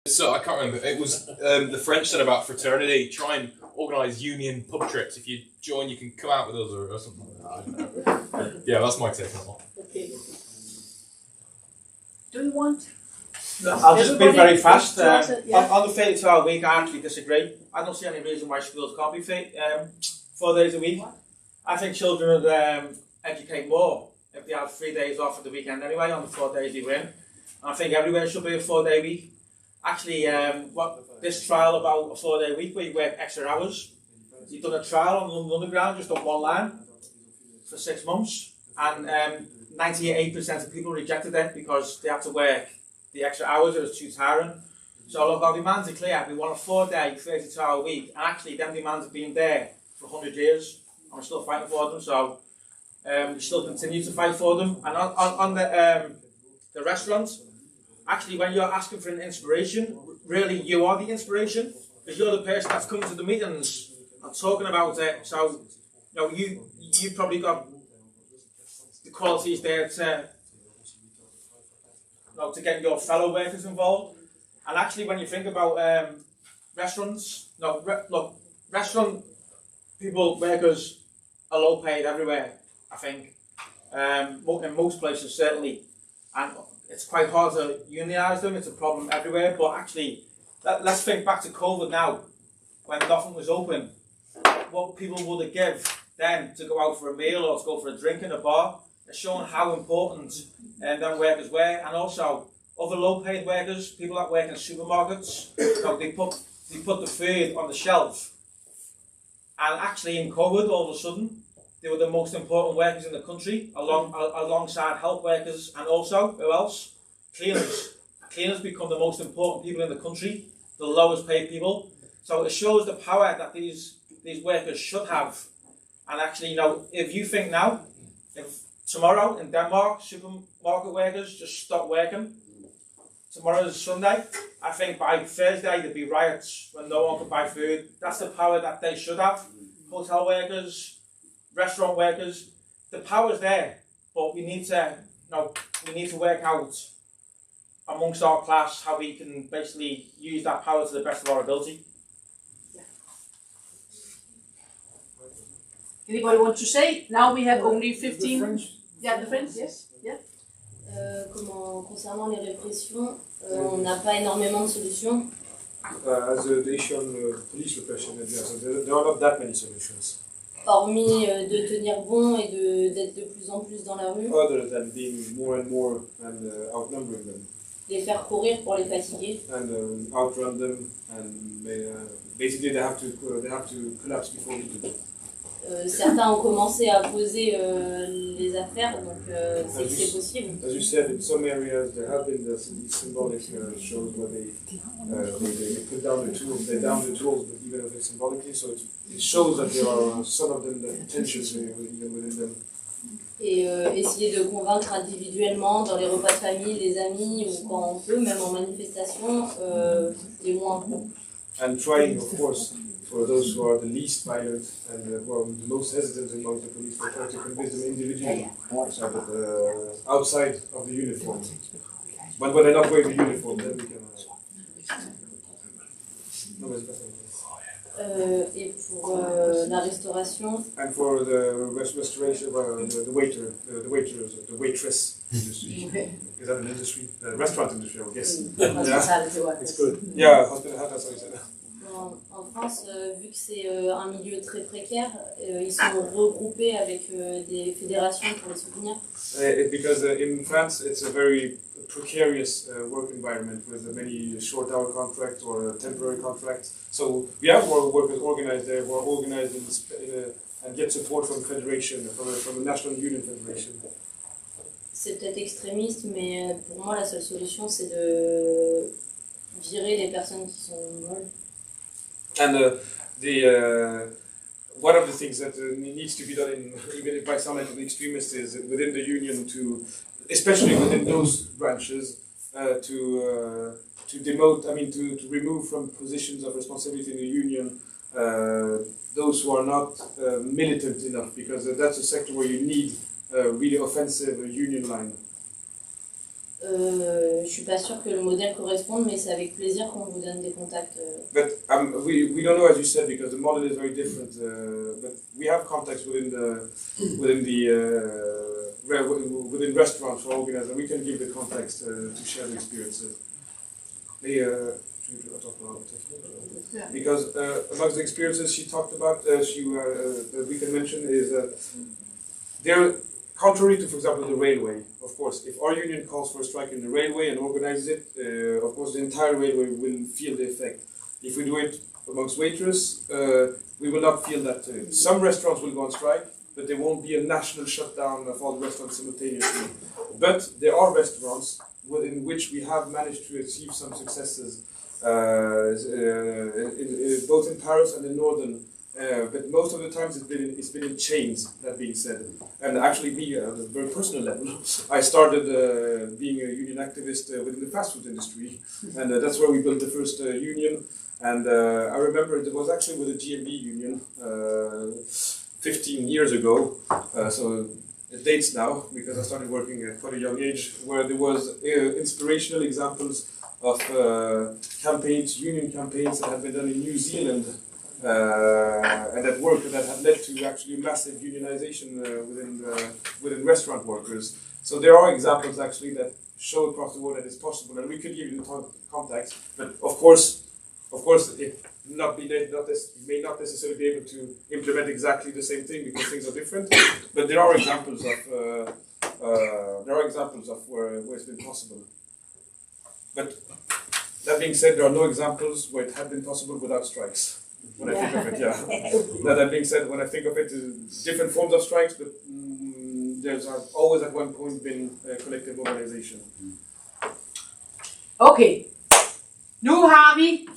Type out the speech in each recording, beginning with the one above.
So I can't remember. It was the French said about fraternity. Try and organise union pub trips. If you join, you can come out with us or something like that. I don't know. Yeah, that's my take on that one. Okay. Do you want? No, I'll just be very fast. Yeah. On the 32-hour week, I actually disagree. I don't see any reason why schools can't be 4 days a week. I think children would educate more if they had 3 days off at the weekend anyway, on the 4 days they were in. I think everywhere should be a 4-day week. Actually, this trial about a 4-day week where you work extra hours. You've done a trial on London Underground, just on one line, for 6 months, and 98% of people rejected it because they had to work the extra hours. It was too tiring. So look, our demands are clear. We want a 4-day, 32-hour week, and actually, them demands have been there for 100 years, and we're still fighting for them. So we still continue to fight for them. And on the restaurants. Actually, when you're asking for an inspiration, really you are the inspiration, because you're the person that's coming to the meetings and talking about it. So, you probably got the qualities there to get your fellow workers involved. And actually, when you think about restaurants, restaurant people, workers are low paid everywhere, I think, in most places certainly. And it's quite hard to unionise them, it's a problem everywhere, but actually, let's think back to COVID now, when nothing was open. What people would have given them to go out for a meal or to go for a drink in a bar, it's showing how important them workers were, and also other low-paid workers, people that work in supermarkets, they put the food on the shelf, and actually in COVID, all of a sudden, they were the most important workers in the country, alongside health workers, and also, who else? Cleaners. Cleaners become the most important people in the country, the lowest paid people. So it shows the power that these workers should have. And actually, if you think now, if tomorrow in Denmark, supermarket workers just stop working, tomorrow is Sunday, I think by Thursday there'd be riots when no one could buy food. That's the power that they should have. Hotel workers, restaurant workers, the power's there, but we need to work out amongst our class how we can basically use that power to the best of our ability. Anybody want to say? Now we have only 15. Yeah, the French, yes. Yeah. Concernant les répressions, on n'a pas énormément de solutions. As the issue on police repression, there are not that many solutions. Hormis de tenir bon et d'être de plus en plus dans la rue. Other than being more and more and outnumbering them. Les faire courir pour les fatiguer. And outrun them, and basically they have to collapse before we do. Certains ont commencé à poser les affaires, donc c'est que c'est possible. As you said, in some areas there have been these symbolic shows where they put down the tools, they down the tools, but even if it's symbolically, so it shows that there are some of them that tensions even within them. Et essayer de convaincre individuellement dans les repas de famille, les amis, ou quand on peut, même en manifestation, les moins. And trying, of course, for those who are the least violent and who are the most hesitant among the police, they try to convince them individually, outside of the uniform. But when they're not wearing the uniform, then we can. Et pour la restauration. And for the restoration, the waitress industry. Is that an industry? The restaurant industry, I guess. It's good. Yeah, hospitality. En France, vu que c'est un milieu très précaire, ils sont regroupés avec des fédérations pour les soutenir. Because in France, it's a very precarious work environment with many short-hour contracts or temporary contracts. So we have more workers organized there who are organized and get support from federation, from a national union federation. C'est peut-être extrémiste, mais pour moi, la seule solution, c'est de virer les personnes qui sont molles. And one of the things that needs to be done, even if by some end of the extremists, is within the union to, especially within those branches, to demote. I mean, to remove from positions of responsibility in the union those who are not militant enough, because that's a sector where you need really offensive union line. Je suis pas sûre que le modèle corresponde, mais c'est avec plaisir qu'on vous donne des contacts. But we don't know, as you said, because the model is very different. But we have contacts within restaurants for organizers. We can give the context to share the experiences. Because amongst the experiences she talked about, that we can mention is that they're contrary to, for example, the railway. Of course, if our union calls for a strike in the railway and organizes it, of course the entire railway will feel the effect. If we do it amongst waitress, we will not feel that. Some restaurants will go on strike, but there won't be a national shutdown of all the restaurants simultaneously. But there are restaurants in which we have managed to achieve some successes, both in Paris and in Northern. But most of the times it's been in chains, that being said. And actually me, at a very personal level, I started being a union activist within the fast food industry. And that's where we built the first union. And I remember it was actually with the GMB union 15 years ago. So it dates now, because I started working at quite a young age, where there was inspirational examples of campaigns, union campaigns that had been done in New Zealand. And that work that had led to actually massive unionization within restaurant workers. So there are examples actually that show across the world that it's possible, and we could give you the context. But of course, it may not necessarily be able to implement exactly the same thing because things are different. But there are examples of where it's been possible. But that being said, there are no examples where it had been possible without strikes. When I think of it, yeah. That being said, when I think of it, different forms of strikes, but there's always at one point been collective mobilization. Okay. Nu har vi...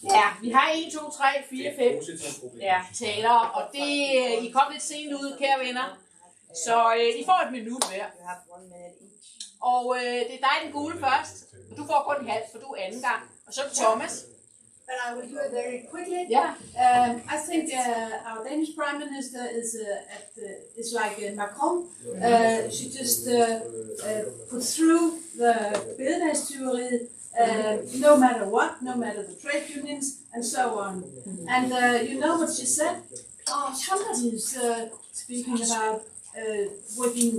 Ja, vi har 1, 2, 3, 4, 5 talere, og det, I kom lidt sent ud, kære venner. Så I får et minut hver. Og det er dig, den gule først. Du får kun en halv, for du er anden gang. Og så er det Thomas. But I will do it very quickly. Yeah. I think our Danish Prime Minister is like Macron. She just put through the bedagstyveriet, no matter what, no matter the trade unions, and so on. And you know what she said? Oh, somebody's speaking about working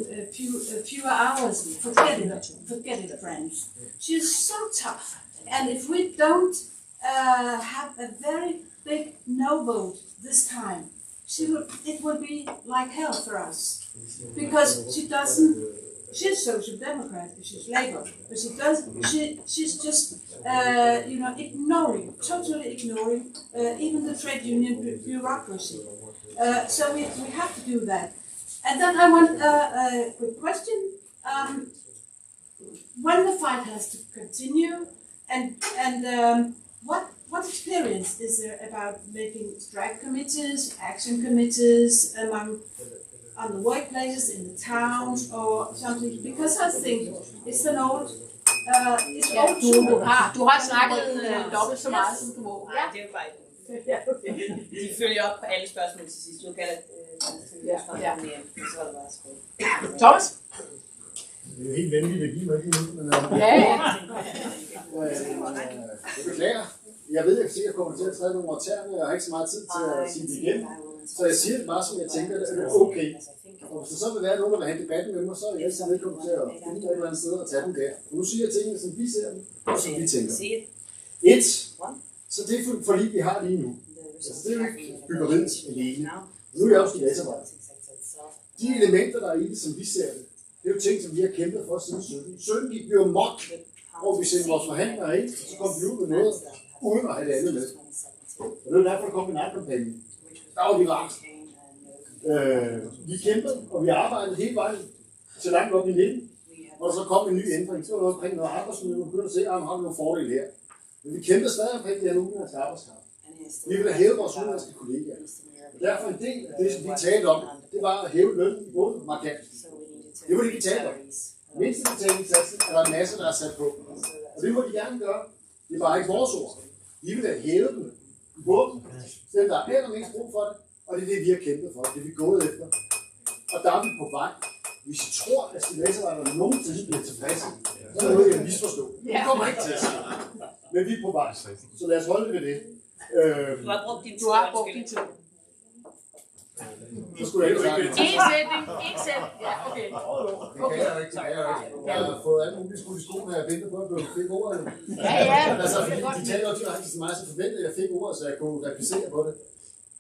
fewer hours. Forget it, friends. She's so tough. And if we don't have a very big no vote this time, it will be like hell for us, because she's social democrat, she's Labour, but she's just totally ignoring even the trade union bureaucracy. So we have to do that. And then I want a quick question. When the fight has to continue, and what experience is there about making strike committees, action committees on the workplaces, in the towns, or something? Because I think it's an old. Du har snakket dobbelt så meget, som du må. Ja, det er fejl. De følger op på alle spørgsmål til sidst. Du kalder så var det bare skrevet. Thomas? Det er jo helt venligt at give mig lige nu, men jeg beklager. Jeg ved, at jeg kommer til at træde nogle over tæerne, og jeg har ikke så meget tid til at sige det igen. Så jeg siger det bare, som jeg tænker, at det er okay. Og hvis der så vil være nogen, der vil have debatten med mig, så er jeg altid velkommen til at finde et eller andet sted og tage den der. For nu siger jeg tingene, som vi ser dem, og som vi tænker. Så det er forlig, vi har lige nu. Altså, det er jo ikke byggeriet alene. Nu er jeg også i dataarbejde. De elementer, der er i det, som vi ser det, det er jo ting, som vi har kæmpet for siden 17. 17 gik vi jo mok, hvor vi sendte vores forhandlere ind, og så kom vi ud med noget, uden at have det andet med. Og det er derfor, der kom en anden kampagne. Der var vi varmt. Vi kæmpede, og vi arbejdede hele vejen til langt op i 19. Og så kom en ny ændring. Så var der omkring noget arbejdsmiljø, og begyndte at se, at vi har nogle fordele her. Men vi kæmpede stadig omkring de her udenlandske arbejdskampe. Vi ville hæve vores udenlandske kollegaer. Og derfor en del af det, som vi talte om, det var at hæve lønnen i både markant. Det var det, vi talte om. Mindstebetalingsatsen er der en masse, der er sat på. Og det må de gerne gøre. Det er bare ikke vores ord. Vi vil have hævet dem i bunden. Dem, der er allermest brug for det. Og det er det, vi har kæmpet for. Det er vi gået efter. Og der er vi på vej. Hvis I tror, at stilladsarbejderne nogensinde bliver tilfredse, så er det noget, jeg misforstår. Det kommer ikke til at ske. Men vi er på vej. Så lad os holde det ved det. Du har brugt din tid. Så skulle jeg ikke sagt. En sætning, ikke selv. Ja, okay. Okay. Jeg har fået alle mulige skudt i skoene, jeg venter på, at jeg fik ordet. Ja. Altså, fordi de taler også direkte til mig, så forventede jeg fik ordet, så jeg kunne replicere på det.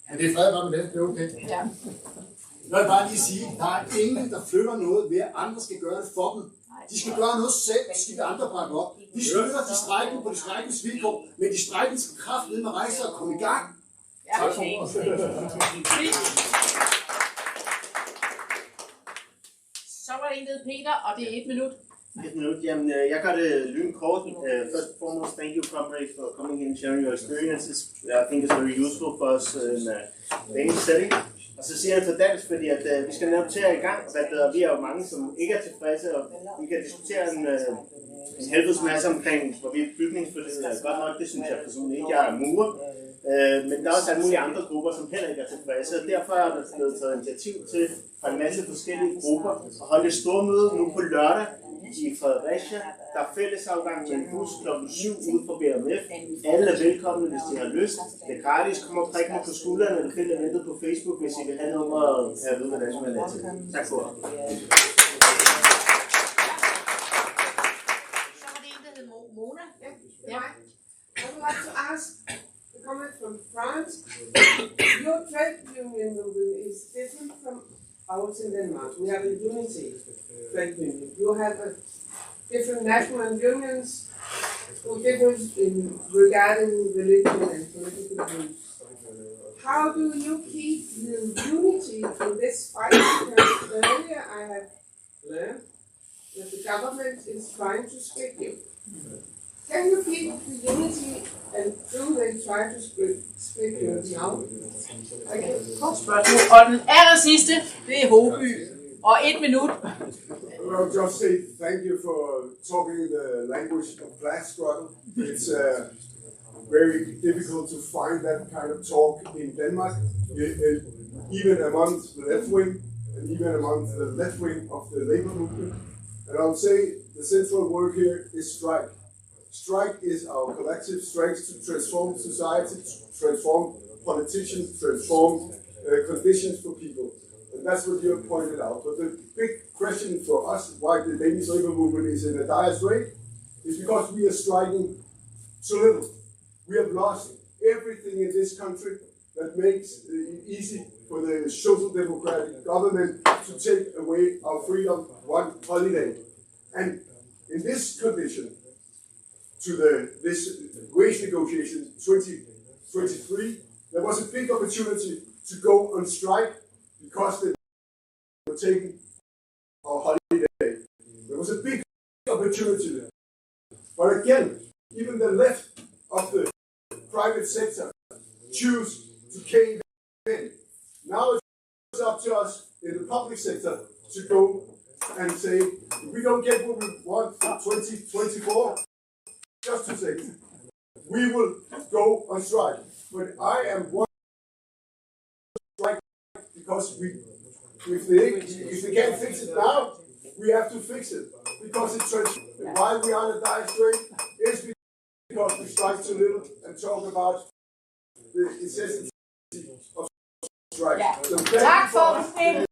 Men det er fred bare med det, det er okay. Ja. Jeg vil bare lige sige, der er ingen, der flytter noget ved, at andre skal gøre det for dem. De skal gøre noget selv, så skal de andre bakke op. De støtter de strejkende på de strejkendes vilkår, men de strejkende skal kraftedeme med rejse og komme i gang. Tak for ordet. Så var det en ved Peter, og det er 1 minut. 1 minut. Jamen, jeg gør det lynkort. First and foremost, thank you, comrades, for coming in and sharing your experiences. I think it's very useful for us in a Danish setting. Og så siger jeg på dansk, fordi at, vi skal netop til at i gang. Vi er jo mange, som ikke er tilfredse, og vi kan diskutere en helvedes masse omkring, hvorvidt bygningsforledet er godt nok. Det synes jeg personligt ikke. Jeg er murer. Men der er også alle mulige andre grupper, som heller ikke er tilfredse. Og derfor er der blevet taget initiativ til fra en masse forskellige grupper at holde et stort møde nu på lørdag i Fredericia. Der er fællesafgang med en bus kl. 7 ude på BMF. Alle er velkomne, hvis de har lyst. Det er gratis. Kom og prik mig på skulderen eller find eventet på Facebook, hvis I vil have nummer og have ved, hvordan man er til. Tak for det. Så var det en, der hed Mona. Ja. I would like to ask a comment from France. Your trade union movement is different from ours in Denmark. We have a unity trade union. You have a different national unions who differ in regarding religion and political views. How do you keep the unity in this fight? Because earlier I have learned that the government is trying to split you. Can you keep the unity, and do they try to split you now? Godt spørgsmål. Og den aller sidste, det er Håby. Og 1 minut. I'll just say thank you for talking the language of class struggle. It's very difficult to find that kind of talk in Denmark, even among the left wing and even among the left wing of the labor movement. And I'll say the central word here is strike. Strike is our collective strength to transform society, to transform politicians, transform conditions for people. And that's what you have pointed out. But the big question for us, why the Danish labor movement is in a dire strait, is because we are striking too little. We have lost everything in this country that makes it easy for the social democratic government to take away our freedom one holiday. And in this condition, to this wage negotiation 2023, there was a big opportunity to go on strike because they were taking our holiday. There was a big opportunity there. But again, even the left of the private sector choose to cave in. Now it's up to us in the public sector to go and say, if we don't get what we want for 2024, just 2 seconds, we will go on strike. But I am one strike because if they can't fix it now, we have to fix it because it's why we are in a dire strait is because we strike too little and talk about the necessity of strike. Ja. So Tak for det.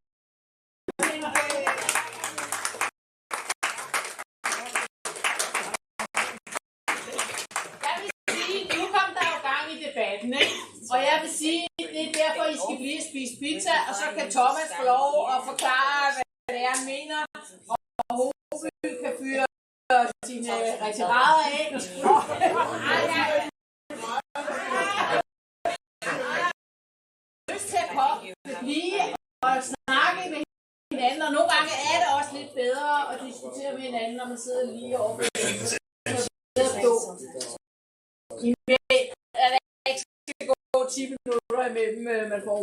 Debatten, ikke? Og jeg vil sige, det er derfor, I skal blive spise pizza, og så kan Thomas få lov at forklare, hvad det er, han mener, og Håby kan fyre sine retirader af. Lyst til at komme, blive og snakke med hinanden, og nogle gange er det også lidt bedre at diskutere med hinanden, når man sidder lige over på det gå 10 minutter imellem, man får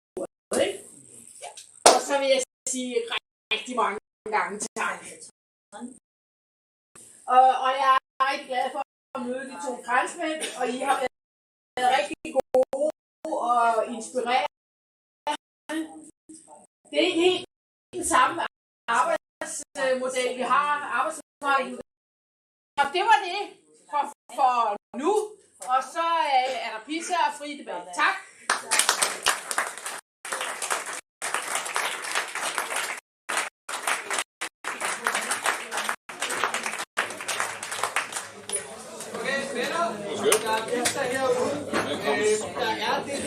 ordet, ikke? Ja. Og så vil jeg sige rigtig mange gange tak. Og jeg er rigtig glad for at møde de 2 franskmænd, og I har været rigtig gode og inspirerende. Det er ikke helt den samme arbejdsmodel, vi har, arbejdsmarkedet. Og det var det for nu. Og så er der pizza og fri debat. Tak.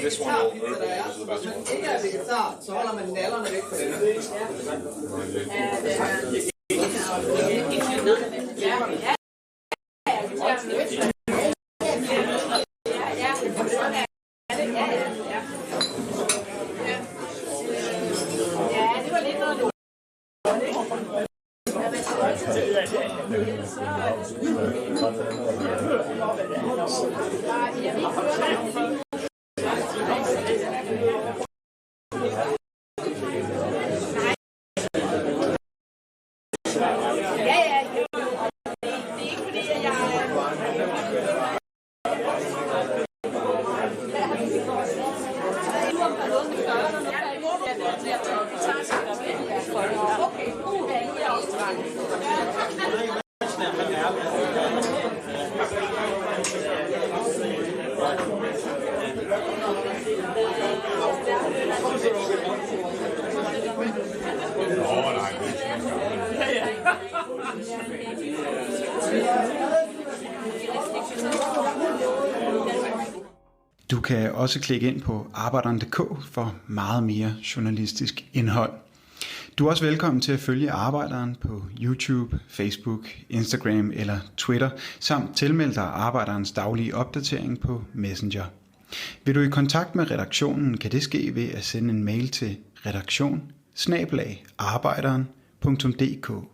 This one will Europa, this is the best one. Ikke er vegetar, så holder man nallerne væk fra den. Det var lidt noget. Du kan også klikke ind på arbejderen.dk for meget mere journalistisk indhold. Du er også velkommen til at følge Arbejderen på YouTube, Facebook, Instagram eller Twitter, samt tilmelde dig Arbejderens daglige opdatering på Messenger. Vil du i kontakt med redaktionen, kan det ske ved at sende en mail til redaktion@arbejderen.dk.